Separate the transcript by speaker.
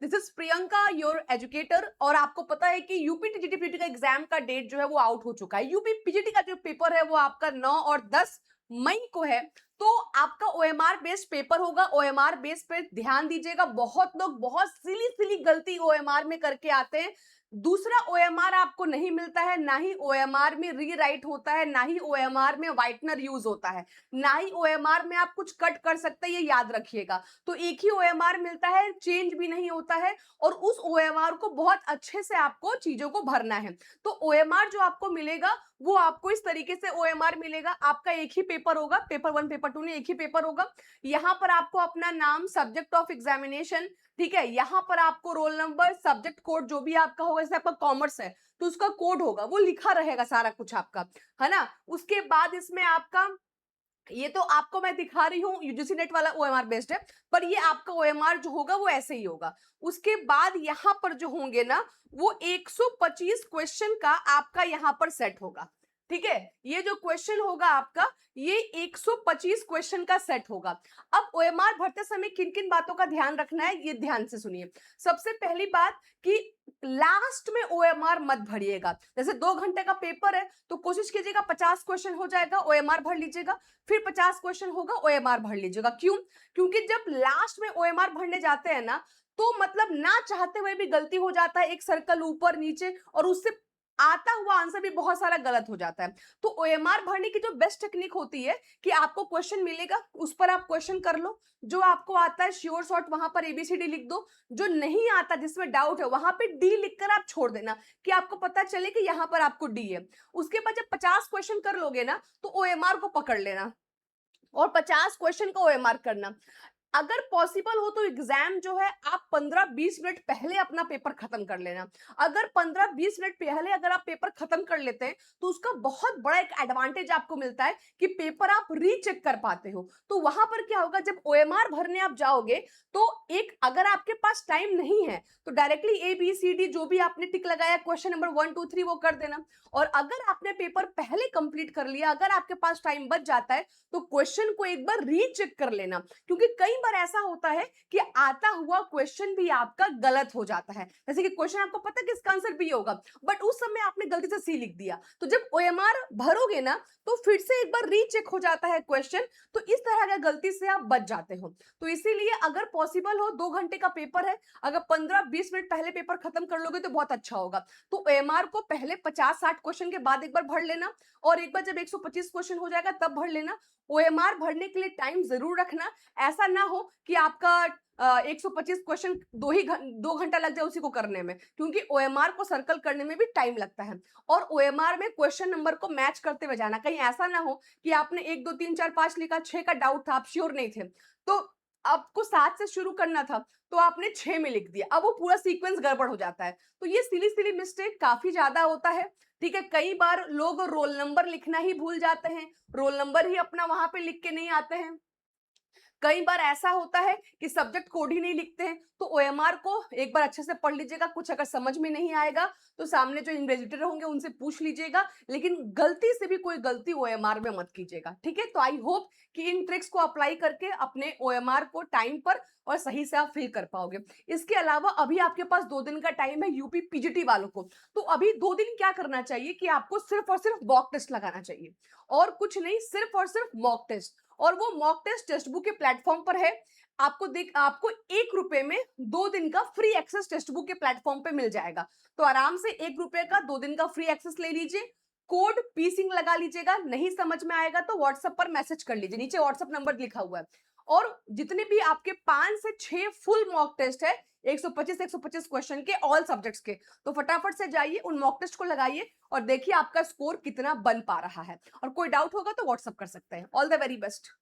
Speaker 1: This is Priyanka your educator. और आपको पता है कि यूपी टीजीटी पीटी का एग्जाम का डेट जो है वो आउट हो चुका है। यूपी पीजीटी का जो पेपर है वो आपका 9 और 10 मई को है। तो आपका ओएमआर बेस्ड पेपर होगा। ओएमआर बेस पे ध्यान दीजिएगा, बहुत लोग बहुत सिली सिली गलती ओएमआर में करके आते हैं। दूसरा, ओएमआर आपको नहीं मिलता है, ना ही ओएमआर में रीराइट होता है, ना ही ओएमआर में व्हाइटनर यूज होता है, ना ही ओएमआर में आप कुछ कट कर सकते हैं, ये याद रखिएगा। तो एक ही ओएमआर मिलता है, चेंज भी नहीं होता है, और उस ओएमआर को बहुत अच्छे से आपको चीजों को भरना है। तो ओएमआर जो आपको मिलेगा वो आपको इस तरीके से ओएमआर मिलेगा। आपका एक ही पेपर होगा, पेपर 1 पेपर 2 नहीं, एक ही पेपर होगा। यहाँ पर आपको अपना नाम, सब्जेक्ट ऑफ एग्जामिनेशन, ठीक है, यहाँ पर आपको रोल नंबर, सब्जेक्ट कोड जो भी आपका होगा, जैसे आपका कॉमर्स है तो उसका कोड होगा, वो लिखा रहेगा सारा कुछ आपका, है ना। उसके बाद इसमें आपका, ये तो आपको मैं दिखा रही हूँ यूजीसी नेट वाला ओएमआर बेस्ड है, पर ये आपका ओएमआर जो होगा वो ऐसे ही होगा। उसके बाद यहाँ पर जो होंगे ना, वो 125 क्वेश्चन का आपका यहाँ पर सेट होगा, ठीक है। ये जो क्वेश्चन होगा आपका, ये 125 क्वेश्चन का सेट होगा। अब ओएमआर भरते समय किन किन बातों का ध्यान रखना है, ये ध्यान से सुनिए। सबसे पहली बात कि लास्ट में ओएमआर मत भरिएगा। जैसे 2 घंटे का पेपर है तो कोशिश कीजिएगा 50 क्वेश्चन हो जाएगा, ओएमआर भर लीजिएगा, फिर 50 क्वेश्चन होगा, ओएमआर भर लीजिएगा। क्यों? क्योंकि जब लास्ट में ओएमआर भरने जाते हैं ना, तो मतलब ना चाहते हुए भी गलती हो जाता है, एक सर्कल ऊपर नीचे, और उससे आता हुआ आंसर भी बहुत सारा गलत हो जाता है। तो ओएमआर भरने की जो बेस्ट टेक्निक होती है कि आपको क्वेश्चन मिलेगा, उस पर आप क्वेश्चन कर लो, जो आपको आता है श्योर शॉर्ट वहां पर एबीसीडी लिख दो, जो नहीं आता, जिसमें डाउट है, वहां पे डी लिखकर आप छोड़ देना, कि आपको पता चले कि यहाँ पर आपको डी है। उसके बाद जब 50 क्वेश्चन कर लोगे ना, तो ओएमआर को पकड़ लेना और 50 क्वेश्चन का ओएमआर करना। अगर पॉसिबल हो तो एग्जाम जो है आप 15-20 मिनट पहले अपना पेपर खत्म कर लेना। अगर 15-20 मिनट पहले अगर आप पेपर खत्म कर लेते हैं तो उसका बहुत बड़ा एक एडवांटेज आपको मिलता है कि पेपर आप रीचेक कर पाते हो। तो वहां पर क्या होगा, जब ओएमआर भरने आप जाओगे तो एक, अगर आपके पास टाइम नहीं है तो directly A B C D जो भी आपने टिक लगाया क्वेश्चन नंबर 1 2 3 वो कर देना। और अगर आपने पेपर पहले कंप्लीट कर लिया, अगर आपके पास टाइम बच जाता है, तो क्वेश्चन को एक बार रीचेक कर लेना। क्योंकि कई बार ऐसा होता है कि आता हुआ क्वेश्चन भी आपका गलत हो जाता है। जैसे कि क्वेश्चन आपको पता है कि इसका आंसर बी होगा, बट उस समय आपने गलती से सी लिख दिया। तो जब ओएमआर भरोगे ना, तो फिर से एक बार रीचेक हो जाता है क्वेश्चन, तो इस तरह का गलती से आप बच जाते हो। तो इसीलिए अगर पॉसिबल हो, 2 घंटे का पेपर है, अगर 15-20 मिनट पहले पेपर खत्म कर लोगे तो बहुत अच्छा होगा। तो ओएमआर को पहले 50-60 क्वेश्चन के बाद एक बार भर लेना, और एक बार जब 125 क्वेश्चन हो जाएगा तब भर लेना। ओएमआर भरने के लिए टाइम जरूर रखना, ऐसा ना हो कि आपका 125 क्वेश्चन 2 घंटा लग जाए उसी को करने में, क्योंकि ओएमआर को सर्कल करने में भी टाइम लगता है। और ओएमआर में क्वेश्चन नंबर को मैच करते हुए जाना, कहीं ऐसा ना हो कि आपने 1 2 3 4 5 लिखा, 6 का डाउट था, आप श्योर नहीं थे, तो आपको 7 से शुरू करना था तो आपने 6 में लिख दिया, अब वो पूरा सीक्वेंस गड़बड़ हो जाता है। तो ये सिली सिली मिस्टेक काफी ज्यादा होता है, ठीक है। कई बार लोग रोल नंबर लिखना ही भूल जाते हैं, रोल नंबर ही अपना वहां पे लिख के नहीं आते हैं। कई बार ऐसा होता है कि सब्जेक्ट कोड ही नहीं लिखते हैं। तो ओएमआर को एक बार अच्छे से पढ़ लीजिएगा, कुछ अगर समझ में नहीं आएगा तो सामने जो इन्विजिलेटर होंगे उनसे पूछ लीजिएगा, लेकिन गलती से भी कोई गलती ओएमआर में मत कीजिएगा, ठीक है। तो आई होप कि इन ट्रिक्स को अप्लाई करके अपने ओएमआर को टाइम पर और सही से आप फिल कर पाओगे। इसके अलावा अभी आपके पास 2 दिन का टाइम है यूपी पीजीटी वालों को, तो अभी 2 दिन क्या करना चाहिए कि आपको सिर्फ और सिर्फ मॉक टेस्ट लगाना चाहिए, और कुछ नहीं, सिर्फ और सिर्फ मॉक टेस्ट। और वो मॉक टेस्ट टेक्स्ट बुक के प्लेटफॉर्म पर है, आपको 1 रुपए में 2 दिन का फ्री एक्सेस टेक्स्ट बुक के प्लेटफॉर्म पे मिल जाएगा। तो आराम से 1 रुपए का 2 दिन का फ्री एक्सेस ले लीजिए, कोड पी सिंह लगा लीजिएगा, नहीं समझ में आएगा तो व्हाट्सएप पर मैसेज कर लीजिए, नीचे व्हाट्सएप नंबर लिखा हुआ है। और जितने भी आपके 5 से 6 फुल मॉक टेस्ट है 125 क्वेश्चन के, ऑल सब्जेक्ट्स के, तो फटाफट से जाइए उन मॉक टेस्ट को लगाइए और देखिए आपका स्कोर कितना बन पा रहा है। और कोई डाउट होगा तो व्हाट्सएप कर सकते हैं। All the very best.